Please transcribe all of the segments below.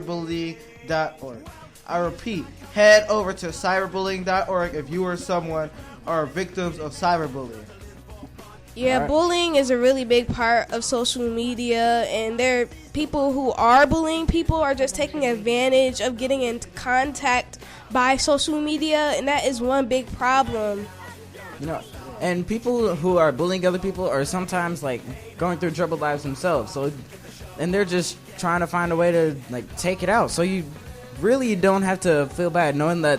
cyberbullying.org. I repeat, head over to cyberbullying.org if you or someone are victims of cyberbullying. Yeah, right. Bullying is a really big part of social media, and there are people who are bullying people are just taking advantage of getting in contact by social media, and that is one big problem. You know, and people who are bullying other people are sometimes like going through troubled lives themselves. So, and they're just trying to find a way to like take it out. So you really don't have to feel bad knowing that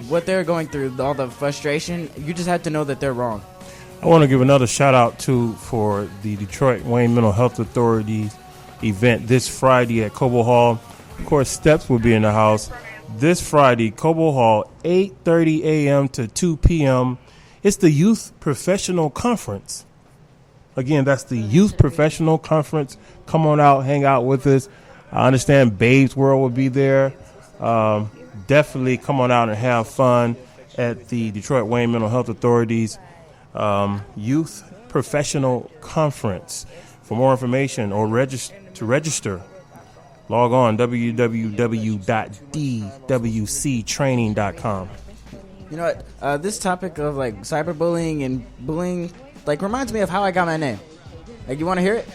what they're going through, all the frustration. You just have to know that they're wrong. I want to give another shout out for the Detroit Wayne Mental Health Authority event this Friday at Cobo Hall. Of course, Steps will be in the house this Friday, Cobo Hall, 8:30 a.m. to 2 p.m. It's the Youth Professional Conference. Again, that's the Youth Professional Conference. Come on out, hang out with us. I understand Babe's World will be there. Definitely come on out and have fun at the Detroit Wayne Mental Health Authority's Youth Professional Conference. For more information or to register, log on www.dwctraining.com. You know what? This topic of like cyberbullying and bullying like reminds me of how I got my name. Like, you want to hear it?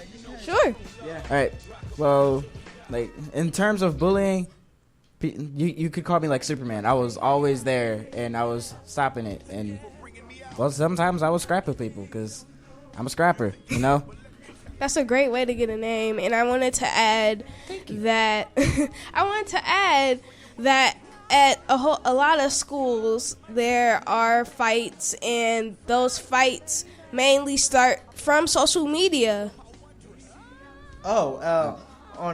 Sure. Yeah. All right. Well, like in terms of bullying, you could call me like Superman. I was always there and I was stopping it. And well, sometimes I would scrap with people because I'm a scrapper, you know? That's a great way to get a name. And I wanted to add that at a lot of schools there are fights, and those fights mainly start from social media. On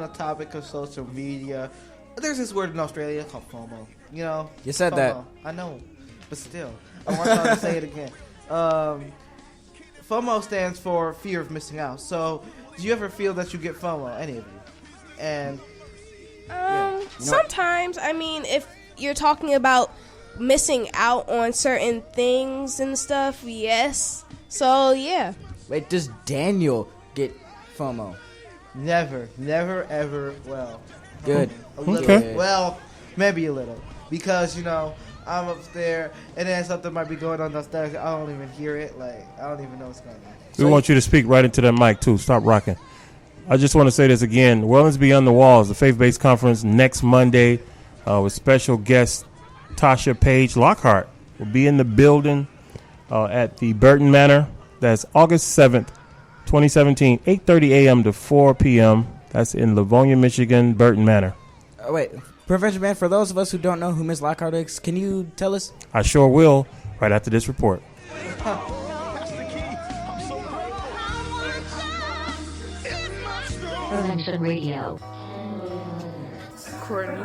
the topic of social media, there's this word in Australia called FOMO. You know? You said FOMO. that. I know, but still. I want y'all to say it again. FOMO stands for fear of missing out. So, do you ever feel that you get FOMO, any of you? And sometimes, I mean, if you're talking about missing out on certain things and stuff, yes. So, yeah. Wait, does Daniel get FOMO? Never, ever. Well, good. Okay. Well, maybe a little, because you know I'm upstairs, and then something might be going on downstairs. I don't even hear it. Like, I don't even know what's going on. We want you to speak right into that mic, too. Stop rocking. I just want to say this again. Wellness Beyond the Walls, the faith-based conference next Monday with special guest Tasha Page Lockhart will be in the building at the Burton Manor. That's August 7th, 2017, 8:30 a.m. to 4 p.m. That's in Livonia, Michigan, Burton Manor. Wait, Professor Man, for those of us who don't know who Ms. Lockhart is, can you tell us? I sure will, right after this report. Prevention Radio. Courtney.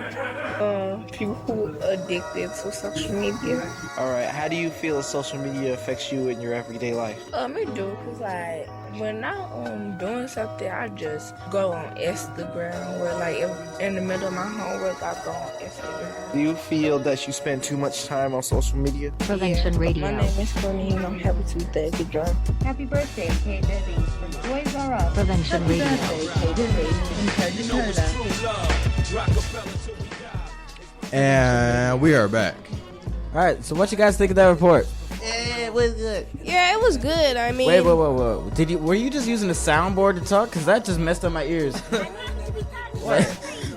People who are addicted to social media. All right, how do you feel social media affects you in your everyday life? It do, cause like when I'm doing something, I just go on Instagram. Where like if in the middle of my homework, I go on Instagram. Do you feel that you spend too much time on social media? Prevention Radio. My name is Courtney, and I'm happy Tuesday. Good job. Happy birthday, Kate Debbie. The boys are up. Prevention Happy Radio. birthday, Kate Debbie. And we are back. All right, so what you guys think of that report? It was good. Yeah, it was good. I mean, Wait. Were you just using a soundboard to talk? Because that just messed up my ears.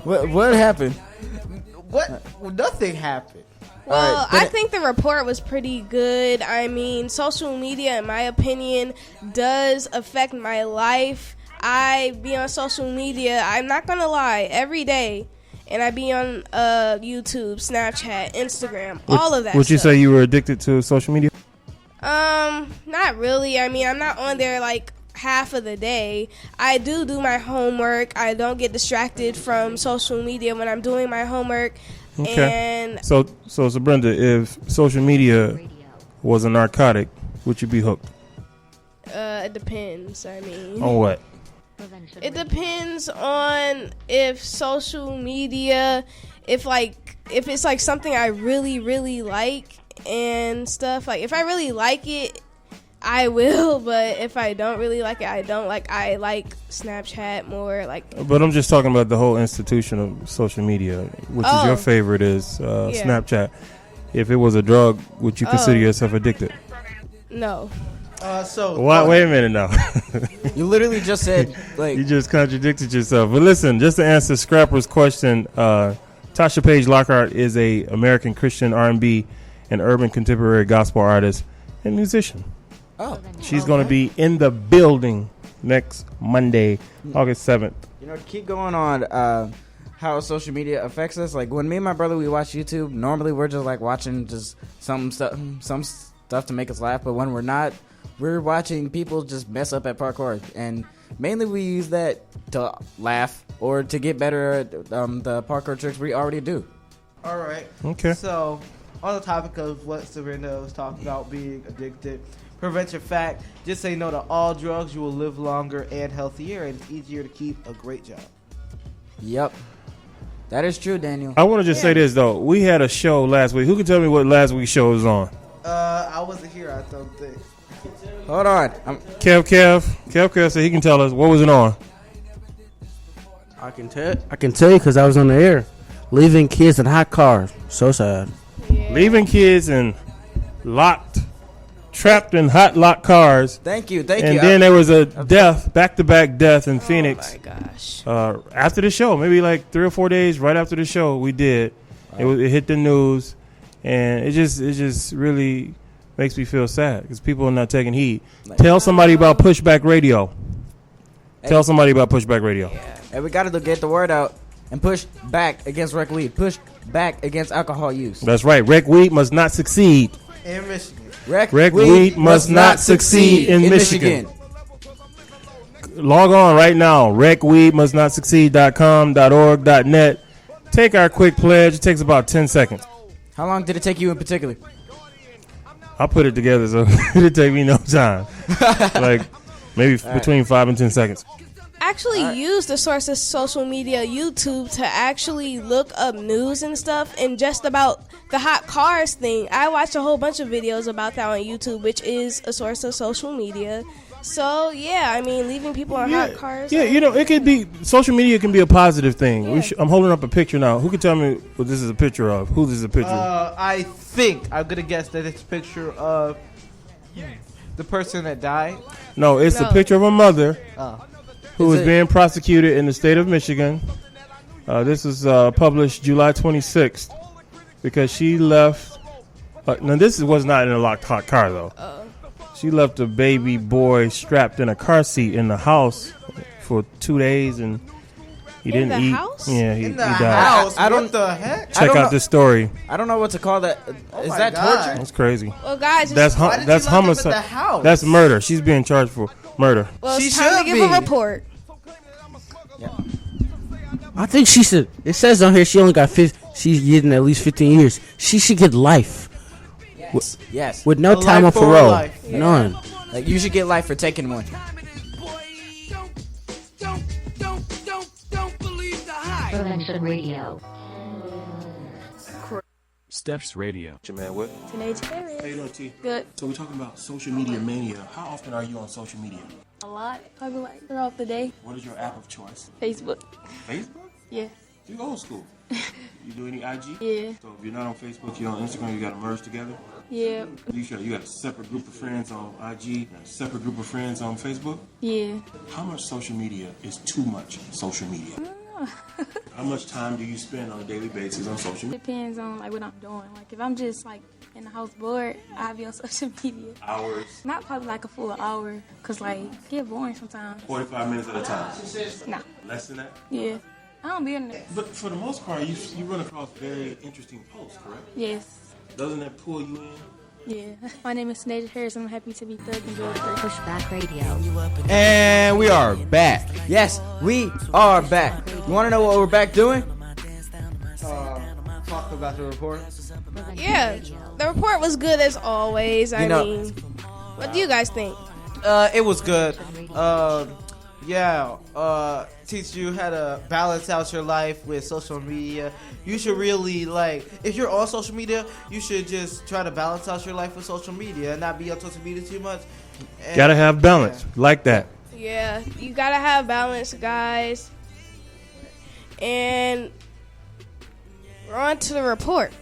What happened? What? Nothing happened. Well, I think the report was pretty good. I mean, social media, in my opinion, does affect my life. I be on social media, I'm not going to lie, every day. And I be on YouTube, Snapchat, Instagram, all of that Would you stuff. say you were addicted to social media? Not really. I mean, I'm not on there like half of the day. I do my homework. I don't get distracted from social media when I'm doing my homework. Okay. And So SaBrenda, if social media was a narcotic, would you be hooked? it depends. I mean, On what? it depends on if social media, if it's like something I really, really like and stuff. Like if I really like it, I will, but if I don't really like it, I don't. Like, I like Snapchat more. Like, But I'm just talking about the whole institution of social media, which is your favorite is Snapchat. If it was a drug, would you consider yourself addicted? No. Wait a minute now. You literally just said, like... You just contradicted yourself. But listen, just to answer Scrapper's question, Tasha Page Lockhart is a American Christian R&B and urban contemporary gospel artist and musician. Oh. She's going to be in the building next Monday, August 7th. You know, to keep going on how social media affects us, like when me and my brother, we watch YouTube, normally we're just like watching just some stuff to make us laugh. But when we're not, we're watching people just mess up at parkour. And mainly we use that to laugh or to get better at the parkour tricks we already do. All right. Okay. So, on the topic of what SaBrenda was talking about, being addicted, prevent your fact, just say no to all drugs. You will live longer and healthier, and it's easier to keep a great job. Yep. That is true, Daniel. I want to just say this, though. We had a show last week. Who can tell me what last week's show was on? I wasn't here, I don't think. Hold on. Kev said he can tell us. What was it on? I can tell you because I was on the air. Leaving kids in hot cars. So sad. Yeah. Leaving kids in trapped in hot locked cars. Thank you. And then there was a back-to-back death in Phoenix. Oh, my gosh. After the show, maybe like 3 or 4 days right after the show, we did. It hit the news, and it just really makes me feel sad because people are not taking heed. Tell somebody about Pushback Radio. Tell somebody about Pushback Radio. And we got to get the word out and push back against rec weed. Push back against alcohol use. That's right. Rec weed must not succeed. In Michigan. Rec weed must not succeed in Michigan. Log on right now. recweedmustnotsucceed.com.org.net. Take our quick pledge. It takes about 10 seconds. How long did it take you in particular? I put it together, so it didn't take me no time. Like maybe between 5 and 10 seconds. Actually use the source of social media, YouTube, to actually look up news and stuff, and just about the hot cars thing. I watched a whole bunch of videos about that on YouTube, which is a source of social media. So, yeah, I mean, leaving people in hot cars. Yeah, you know, it could be, social media can be a positive thing. Yeah. I'm holding up a picture now. Who can tell me what this is a picture of? Who this is a picture of? I think, I'm going to guess that it's a picture of the person that died. No, it's a picture of a mother who was being prosecuted in the state of Michigan. This was published July 26th because she left. Now, this was not in a locked hot car, though. She left a baby boy strapped in a car seat in the house for 2 days, and he didn't eat. House? Yeah, he died. House? What the heck? Check out this story. I don't know what to call that. Is that God. torture? That's crazy. Well, guys, That's homicide. That's murder. She's being charged for murder. well, it's time to give a report. I think she should. It says on here she only got she's getting at least 15 years. She should get life. Yes. With no time on parole. Yeah. None. Like, you should get life for taking one. Prevention Radio. Steps Radio. Your man, what? Teenage Harris. How you doing, T? Good. So we're talking about social media mania. How often are you on social media? A lot. Probably like throughout the day. What is your app of choice? Facebook. Facebook? Yeah. You old school. You do any IG? Yeah. So if you're not on Facebook, you're on Instagram, you got to merge together? Yeah. You got a separate group of friends on IG, a separate group of friends on Facebook? Yeah. How much social media is too much social media? How much time do you spend on a daily basis on social media? Depends on like what I'm doing. Like if I'm just like in the house bored, I'll be on social media. Hours? Not probably like a full hour, cause like it get boring sometimes. 45 minutes at a time? Nah. Less than that? Yeah. I don't be in there. But for the most part, you run across very interesting posts, correct? Yes. Doesn't that pull you in? Yeah. My name is Nijel Harris. I'm happy to be Thug and Joy. Pushback Radio. And we are back. Yes, we are back. You want to know what we're back doing? Talk about the report. Yeah, the report was good as always. I mean, what do you guys think? It was good. teach you how to balance out your life with social media. You should really, if you're on social media, you should just try to balance out your life with social media and not be on social media too much. And, gotta have balance, like that. Yeah, you gotta have balance, guys. And we're on to the report.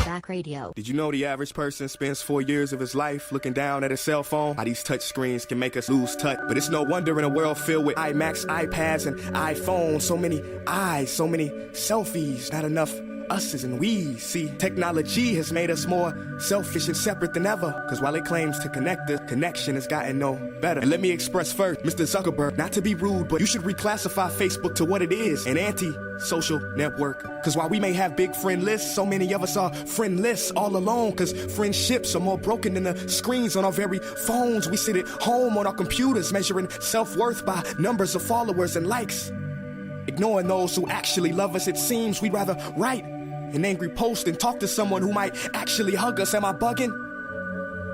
Back Radio. Did you know the average person spends 4 years of his life looking down at his cell phone? How these touch screens can make us lose touch. But it's no wonder in a world filled with iMacs, iPads, and iPhones. So many eyes, so many selfies, not enough us's and we's. See, technology has made us more selfish and separate than ever. Cause while it claims to connect us, connection has gotten no better. And let me express first, Mr. Zuckerberg, not to be rude, but you should reclassify Facebook to what it is, an anti-social network. Cause while we may have big friend lists, so many of us are friendless all alone. Cause friendships are more broken than the screens on our very phones. We sit at home on our computers measuring self-worth by numbers of followers and likes. Ignoring those who actually love us, it seems we'd rather write an angry post and talk to someone who might actually hug us. Am I bugging?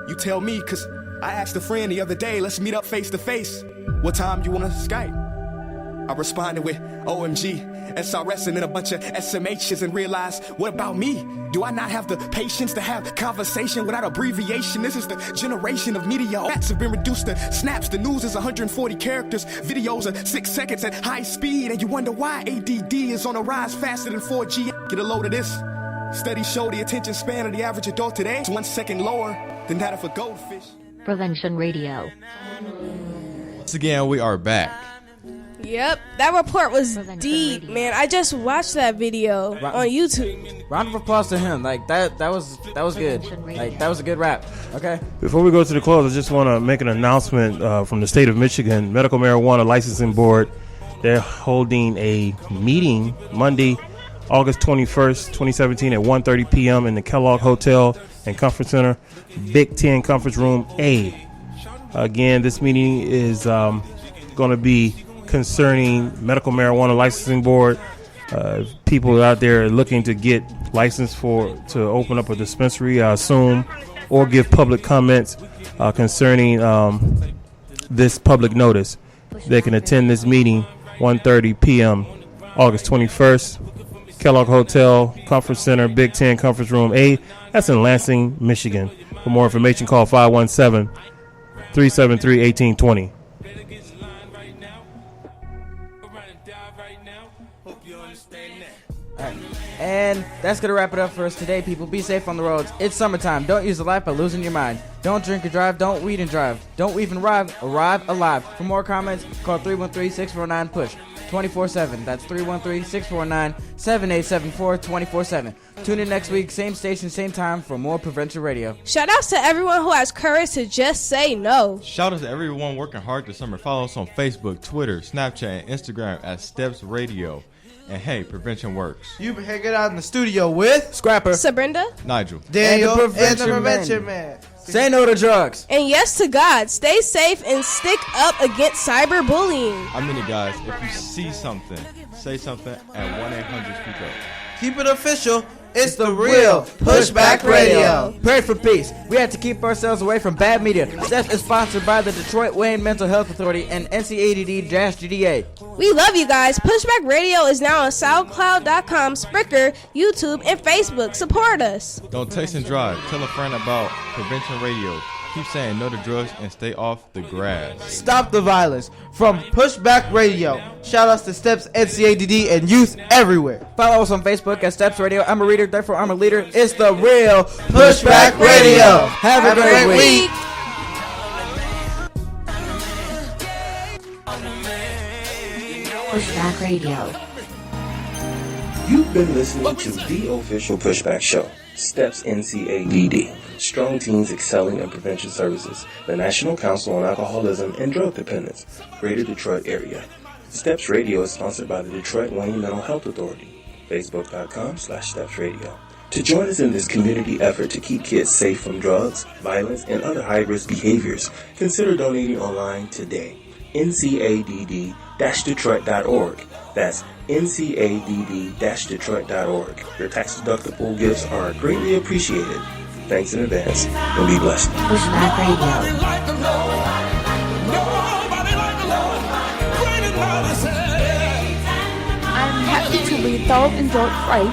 You tell me, cause I asked a friend the other day, let's meet up face to face. What time you wanna Skype? I responded with OMG, SRS, and then a bunch of SMHs and realized, what about me? Do I not have the patience to have conversation without abbreviation? This is the generation of media. Facts have been reduced to snaps. The news is 140 characters. Videos are 6 seconds at high speed. And you wonder why ADD is on a rise faster than 4G. Get a load of this. Studies show the attention span of the average adult today is 1 second lower than that of a goldfish. Prevention Radio. Once again, we are back. Yep, that report was deep, man. I just watched that video on YouTube. Round of applause to him. Like that was good. Like that was a good rap. Okay. Before we go to the close, I just want to make an announcement from the state of Michigan Medical Marijuana Licensing Board. They're holding a meeting Monday, August 21st, 2017 at 1:30 p.m. in the Kellogg Hotel and Conference Center, Big Ten Conference Room A. Again, this meeting is going to be concerning Medical Marijuana Licensing Board. People out there looking to get licensed to open up a dispensary, I assume, or give public comments concerning this public notice. They can attend this meeting 1:30 p.m. August 21st, Kellogg Hotel, Conference Center, Big Ten Conference Room A. That's in Lansing, Michigan. For more information, call 517-373-1820. And that's going to wrap it up for us today, people. Be safe on the roads. It's summertime. Don't use the life by losing your mind. Don't drink and drive. Don't weed and drive. Don't even arrive alive. For more comments, call 313-649-PUSH 24/7. That's 313-649-7874 24/7. Tune in next week, same station, same time for more Prevention Radio. Shout outs to everyone who has courage to just say no. Shout out to everyone working hard this summer. Follow us on Facebook, Twitter, Snapchat, and Instagram at Steps Radio. And hey, prevention works. You've been hanging out in the studio with Scrapper, SaBrenda, Nigel, Daniel, and the Prevention Man. Say no to drugs. And yes to God. Stay safe and stick up against cyberbullying. I mean it, guys. If you see something, say something at 1-800-SPEAK-UP. Keep it official. It's the real Pushback Radio. Pray for peace. We have to keep ourselves away from bad media. Steps is sponsored by the Detroit Wayne Mental Health Authority and NCADD-GDA. We love you guys. Pushback Radio is now on SoundCloud.com, Spreaker, YouTube, and Facebook. Support us. Don't taste and drive. Tell a friend about Prevention Radio. Keep saying no to drugs and stay off the grass. Stop the violence. From Pushback Radio. Shout outs to Steps, NCADD, and youth everywhere. Follow us on Facebook at Steps Radio. I'm a reader, therefore I'm a leader. It's the real Pushback Radio. Have a great week. Pushback Radio. You've been listening to the official Pushback Show. Steps NCADD. Strong Teens Excelling in Prevention Services. The National Council on Alcoholism and Drug Dependence. Greater Detroit Area. Steps Radio is sponsored by the Detroit Wayne Mental Health Authority. Facebook.com/Steps Radio. To join us in this community effort to keep kids safe from drugs, violence, and other high-risk behaviors, consider donating online today. NCADD.org. ncadd-detroit.org. That's ncadd-detroit.org. Your tax-deductible gifts are greatly appreciated. Thanks in advance, and be blessed. Pushback Radio. I'm happy to be told in George Fry